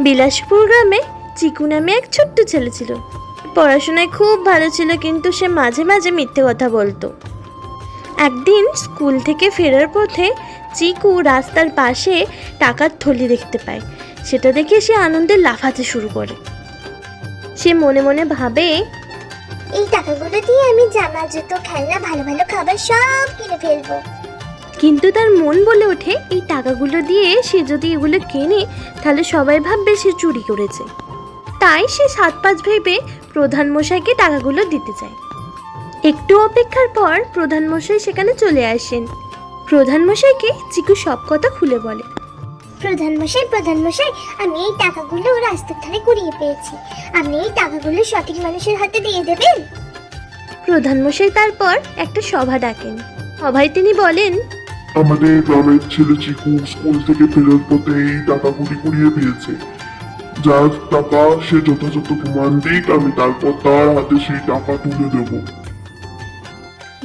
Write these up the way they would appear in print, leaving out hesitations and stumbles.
বিলাসপুর গ্রামে চিকু নামে এক ছোট্ট ছেলে ছিল। পড়াশোনায় খুব ভালো ছিল, কিন্তু সে মাঝে মাঝে মিথ্যে কথা বলতো। একদিন স্কুল থেকে ফেরার পথে চিকু রাস্তার পাশে টাকার থলি দেখতে পায়। সেটা দেখে সে আনন্দে লাফাতে শুরু করে। সে মনে মনে ভাবে, এই টাকাগুলো দিয়ে আমি জামা, জুতো, খেলনা, ভালো ভালো খাবার সব কিনে ফেলবো। কিন্তু তার মন বলে ওঠে এই টাকাগুলো দিয়ে সে যদি এগুলো কেনে তাহলে সবাই ভাববে সে চুরি করেছে। তাই সে 7-5 ভেবে প্রধান মশাইকে টাকাগুলো দিতে চায়। একটু অপেক্ষার পর প্রধান মশাই সেখানে চলে আসেন। প্রধান মশাইকে চিকু সব কথা খুলে বলে। প্রধান মশাই, আমি এই টাকাগুলো রাস্তার ধারে কুড়িয়ে পেয়েছি। আপনি এই টাকাগুলো সঠিক মানুষের হাতে দিয়ে দেবেন। প্রধান মশাই তারপর একটা সভা ডাকেন। সভায় তিনি বলেন, আমাদের গ্রামের ছেলে চিকু স্কুল থেকে ফেরার পথে এই টাকাগুলি কুড়িয়ে পেয়েছে। যার টাকা সে যথাযথ প্রমাণ দিক, আমি তারপর তার হাতে সেই টাকা তুলে দেব।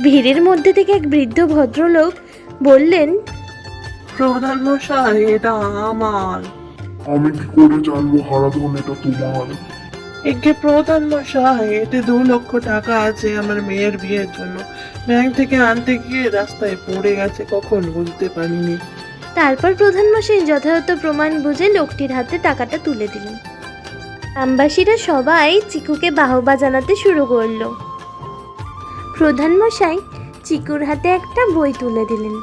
ভিড়ের মধ্যে থেকে এক বৃদ্ধ ভদ্রলোক বললেন, প্রধান মশাই, এটা আমার। আমি কি করে জানবো হারাধন এটা তোমার? একে প্রধান মশাই, এতে 2 লক্ষ টাকা আছে আমার মেয়ের বিয়ের জন্য। ব্যাংক থেকে আনতে গিয়ে রাস্তায় পড়ে গেছে, কখন বুঝতে পারিনি। তারপর প্রধান মশাই যথাযথ প্রমাণ বুঝে লোকটির হাতে টাকাটা তুলে দিলেন। গ্রামবাসীরা সবাই চিকুকে বাহবা জানাতে শুরু করলো। প্রধান মশাই চিকুর হাতে একটা বই তুলে দিলেন।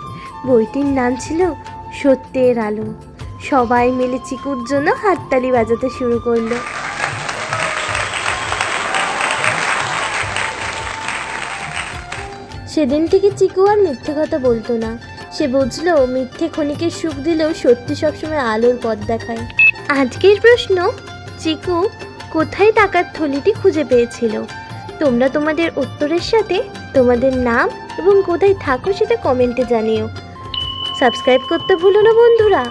বইটির নাম ছিল সত্যের আলো। সবাই মিলে চিকুর জন্য হাততালি বাজাতে শুরু করলো। সেদিন থেকে চিকু আর মিথ্যে কথা বলতো না। সে বুঝলো মিথ্যে ক্ষণিকের সুখ দিলেও সত্যি সবসময় আলোর পথ দেখায়। আজকের প্রশ্ন, চিকু কোথায় টাকার থলিটি খুঁজে পেয়েছিল? তোমরা তোমাদের উত্তরের সাথে তোমাদের নাম এবং কোথায় থাকো সেটা কমেন্টে জানিও। সাবস্ক্রাইব করতে ভুলো না বন্ধুরা।